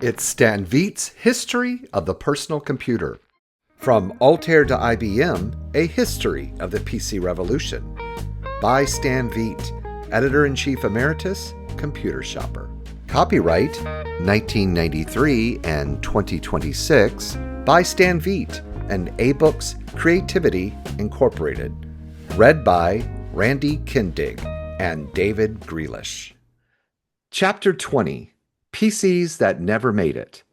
It's Stan Veit's History of the Personal Computer. From Altair to IBM, A History of the PC Revolution. By Stan Veit, Editor-in-Chief Emeritus, Computer Shopper. Copyright 1993 and 2026 by Stan Veit and A-Books Creativity Incorporated. Read by Randy Kindig and David Greelish. Chapter 20. PCs that never made it.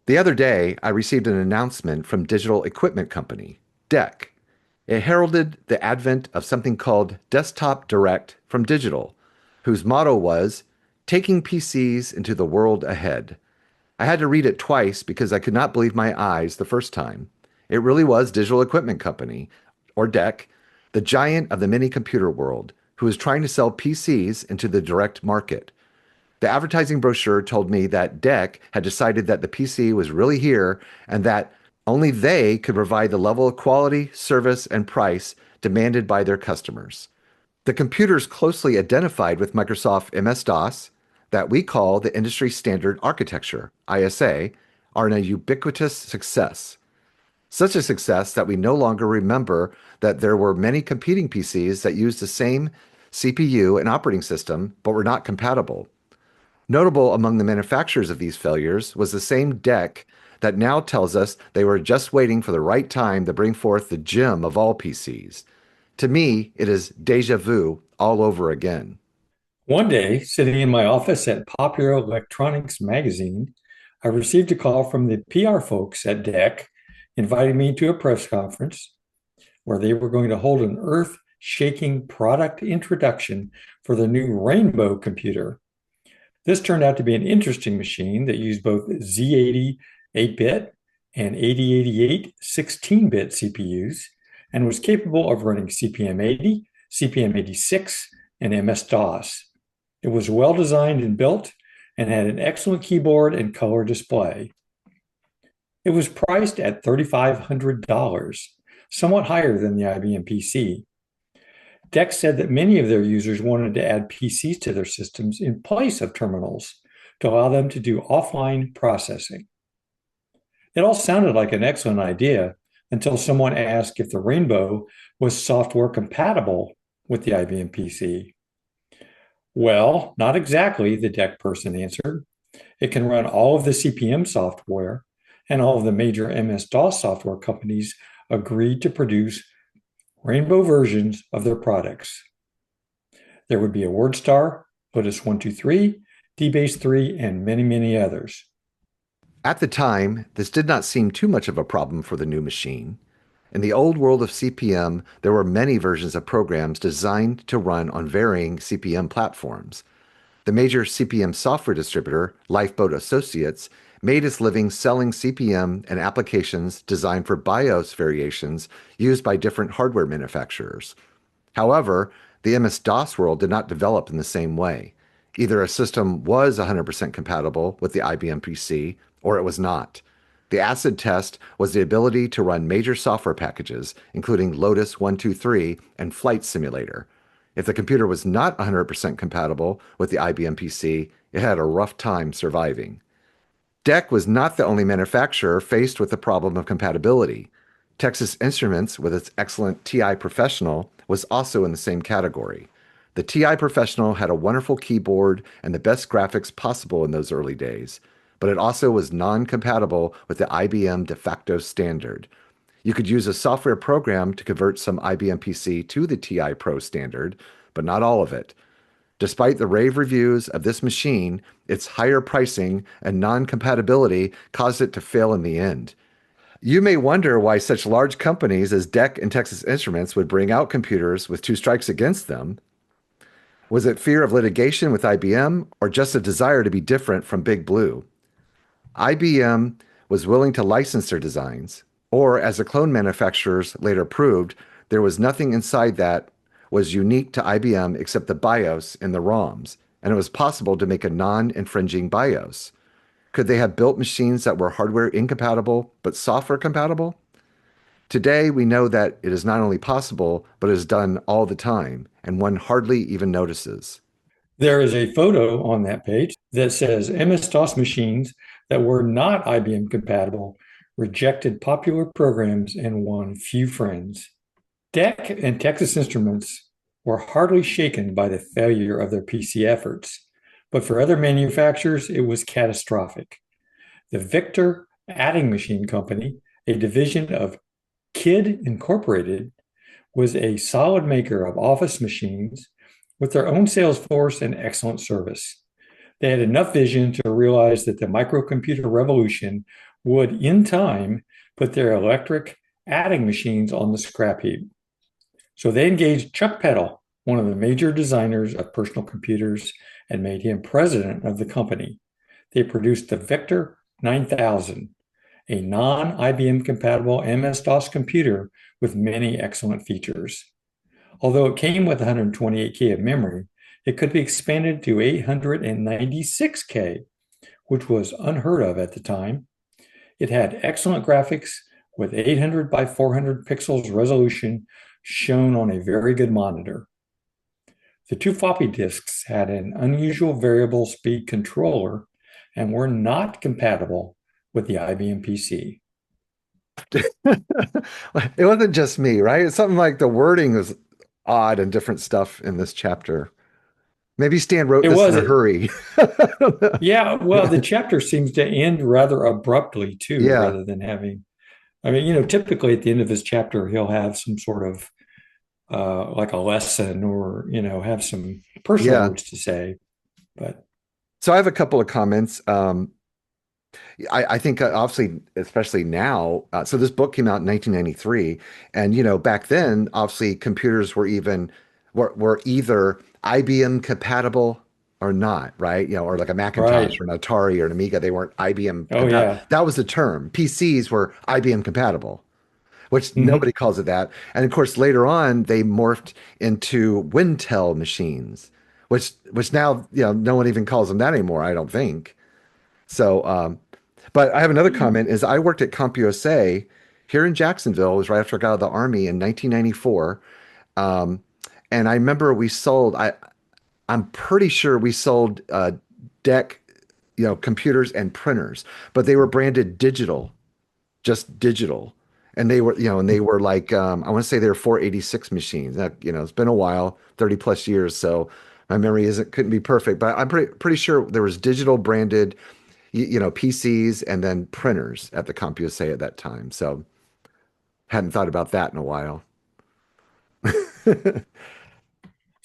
The other day, I received an announcement from digital equipment company, DEC. It heralded the advent of something called Desktop Direct from Digital, whose motto was, taking PCs into the world ahead. I had to read it twice because I could not believe my eyes the first time. It really was Digital Equipment Company, or DEC, the giant of the mini-computer world, who was trying to sell PCs into the direct market. The advertising brochure told me that DEC had decided that the PC was really here and that only they could provide the level of quality, service, and price demanded by their customers. The computers closely identified with Microsoft MS-DOS, that we call the Industry Standard Architecture, ISA, are a ubiquitous success. Such a success that we no longer remember that there were many competing PCs that used the same CPU and operating system but were not compatible. Notable among the manufacturers of these failures was the same DEC that now tells us they were just waiting for the right time to bring forth the gem of all PCs. To me, it is déjà vu all over again. One day, sitting in my office at Popular Electronics magazine, I received a call from the PR folks at DEC inviting me to a press conference where they were going to hold an earth-shaking product introduction for the new Rainbow computer. This turned out to be an interesting machine that used both Z80 8-bit and 8088 16-bit CPUs and was capable of running CPM80, CPM86, and MS-DOS. It was well designed and built and had an excellent keyboard and color display. It was priced at $3,500, somewhat higher than the IBM PC. DEC said that many of their users wanted to add PCs to their systems in place of terminals to allow them to do offline processing. It all sounded like an excellent idea until someone asked if the Rainbow was software compatible with the IBM PC. Well, not exactly, the DEC person answered. It can run all of the CPM software, and all of the major MS-DOS software companies agreed to produce Rainbow versions of their products. There would be a WordStar, Lotus 123, DBase 3, and many, many others. At the time, this did not seem too much of a problem for the new machine. In the old world of CPM, there were many versions of programs designed to run on varying CPM platforms. The major CPM software distributor, Lifeboat Associates, made its living selling CPM and applications designed for BIOS variations used by different hardware manufacturers. However, the MS-DOS world did not develop in the same way. Either a system was 100% compatible with the IBM PC, or it was not. The acid test was the ability to run major software packages, including Lotus 123 and Flight Simulator. If the computer was not 100% compatible with the IBM PC, it had a rough time surviving. DEC was not the only manufacturer faced with the problem of compatibility. Texas Instruments, with its excellent TI Professional, was also in the same category. The TI Professional had a wonderful keyboard and the best graphics possible in those early days, but it also was non-compatible with the IBM de facto standard. You could use a software program to convert some IBM PC to the TI Pro standard, but not all of it. Despite the rave reviews of this machine, its higher pricing and non-compatibility caused it to fail in the end. You may wonder why such large companies as DEC and Texas Instruments would bring out computers with two strikes against them. Was it fear of litigation with IBM or just a desire to be different from Big Blue? IBM was willing to license their designs, or as the clone manufacturers later proved, there was nothing inside that was unique to IBM except the BIOS and the ROMs, and it was possible to make a non-infringing BIOS. Could they have built machines that were hardware incompatible but software compatible? Today, we know that it is not only possible, but is done all the time, and one hardly even notices. There is a photo on that page that says MS-DOS machines that were not IBM compatible rejected popular programs and won few friends. DEC and Texas Instruments were hardly shaken by the failure of their PC efforts, but for other manufacturers, it was catastrophic. The Victor Adding Machine Company, a division of Kid Incorporated, was a solid maker of office machines with their own sales force and excellent service. They had enough vision to realize that the microcomputer revolution would, in time, put their electric adding machines on the scrap heap. So they engaged Chuck Peddle, one of the major designers of personal computers, and made him president of the company. They produced the Victor 9000, a non-IBM compatible MS-DOS computer with many excellent features. Although it came with 128K of memory, it could be expanded to 896K, which was unheard of at the time. It had excellent graphics with 800 by 400 pixels resolution shown on a very good monitor. The two floppy disks had an unusual variable speed controller and were not compatible with the IBM PC. It wasn't just me, right? It's something like the wording was odd and different stuff in this chapter. Maybe Stan wrote It this in was, a hurry. yeah, well, the chapter seems to end rather abruptly too, Yeah, rather than having, I mean, typically at the end of his chapter, he'll have some sort of like a lesson or, have some personal yeah. words to say. But So I have a couple of comments. I think obviously, especially now, so this book came out in 1993, and back then, obviously, computers were either IBM compatible or not, right? Or like a Macintosh right. or an Atari or an Amiga, they weren't IBM Oh, compatible. yeah. That was the term. PCs were IBM compatible, which Hmm. nobody calls it that. And of course, later on, they morphed into Wintel machines, which now, no one even calls them that anymore, I don't think. So, but I have another comment is I worked at CompUSA here in Jacksonville. It was right after I got out of the Army in 1994. Um, and I remember I'm pretty sure we sold DEC, computers and printers, but they were branded digital, just digital. And they were like, I want to say they were 486 machines. That, it's been a while, 30 plus years. So my memory couldn't be perfect, but I'm pretty sure there was digital branded PCs and then printers at the CompUSA at that time. So hadn't thought about that in a while.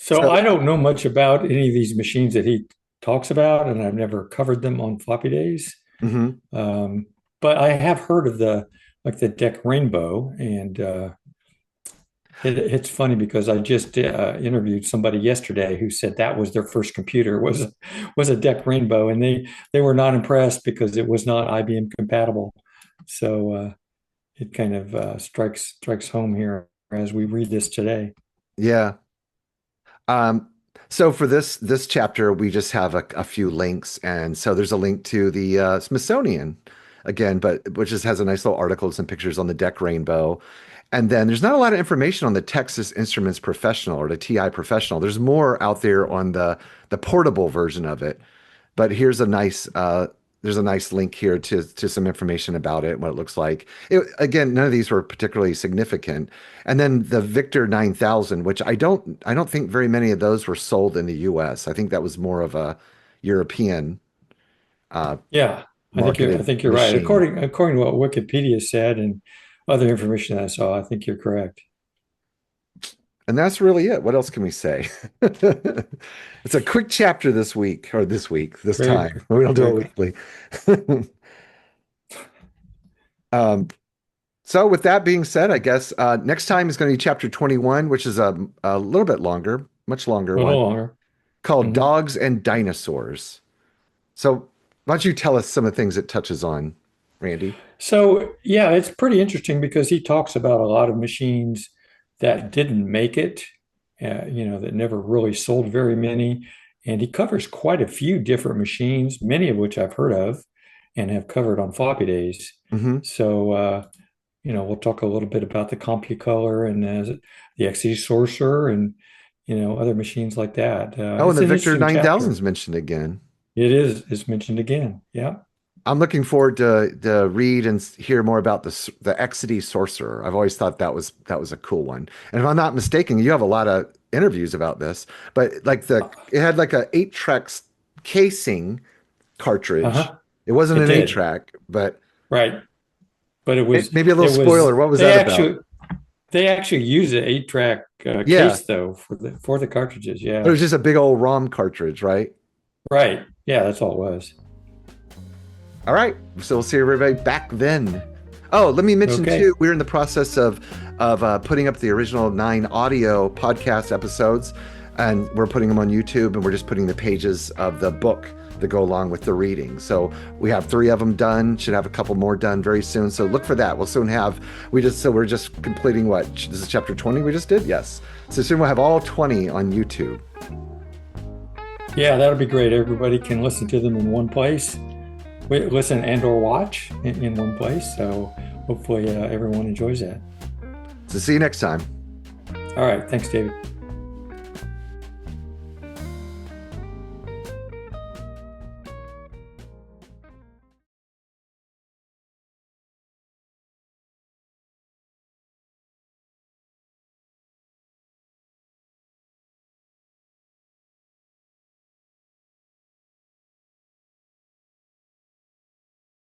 So So, I don't know much about any of these machines that he talks about, and I've never covered them on floppy days. mhm. Um, but I have heard of the DEC Rainbow, and it's funny because I just interviewed somebody yesterday who said that was their first computer was a DEC Rainbow, and they were not impressed because it was not IBM compatible. So it kind of strikes home here as we read this today. Yeah. Um, so for this chapter, we just have a few links, and so there's a link to the Smithsonian again, but which just has a nice little articles and pictures on the DEC Rainbow. And then there's not a lot of information on the Texas Instruments Professional or the TI Professional. There's more out there on the portable version of it. But there's a nice link here to some information about it, what it looks like. Again, none of these were particularly significant. And then the Victor 9000, which I don't think very many of those were sold in the US. I think that was more of a European uh, Yeah, I marketed think you're right. machine. According to what Wikipedia said and other information I saw, I think you're correct. And that's really it. What else can we say? It's a quick chapter this week, or this Very, time. We don't do very. it weekly. Um, So, with that being said, I guess next time is going to be chapter 21, which is a little bit longer, much longer A little one, longer. called Mhm. Dogs and Dinosaurs. So, why don't you tell us some of the things it touches on, Randy? So, yeah, it's pretty interesting because he talks about a lot of machines that didn't make it, that never really sold very many. And he covers quite a few different machines, many of which I've heard of and have covered on floppy days. Hmm. So, we'll talk a little bit about the CompuColor and the Exidy Sorcerer and, other machines like that. Oh, and It's the an Victor interesting 9000 chapter. is mentioned again. It is mentioned again. Yeah. I'm looking forward to read and hear more about the Exidy Sorcerer. I've always thought that was a cool one. And if I'm not mistaken, you have a lot of interviews about this, but like it had like a 8-track casing cartridge. Uh-huh. It wasn't It an 8 did. track, but Right. But maybe a little it was spoiler. What was they that about? actually use an 8-track Yeah, case though for the cartridges. but it Yeah. was just a big old ROM cartridge, right? Right. Yeah, that's all it was. All right, so we'll see everybody back then. Oh, let me mention Okay. too, we're in the process of putting up the original 9 audio podcast episodes, and we're putting them on YouTube, and we're just putting the pages of the book that go along with the reading. So we have 3 of them done. Should have a couple more done very soon. So look for that. We'll soon have. We're just completing what this is chapter 20 we just did. Yes. So soon we'll have all 20 on YouTube. Yeah, that'll be great. Everybody can listen to them in one place. Listen and or watch in one place. So hopefully everyone enjoys that. So see you next time. All right. Thanks, David.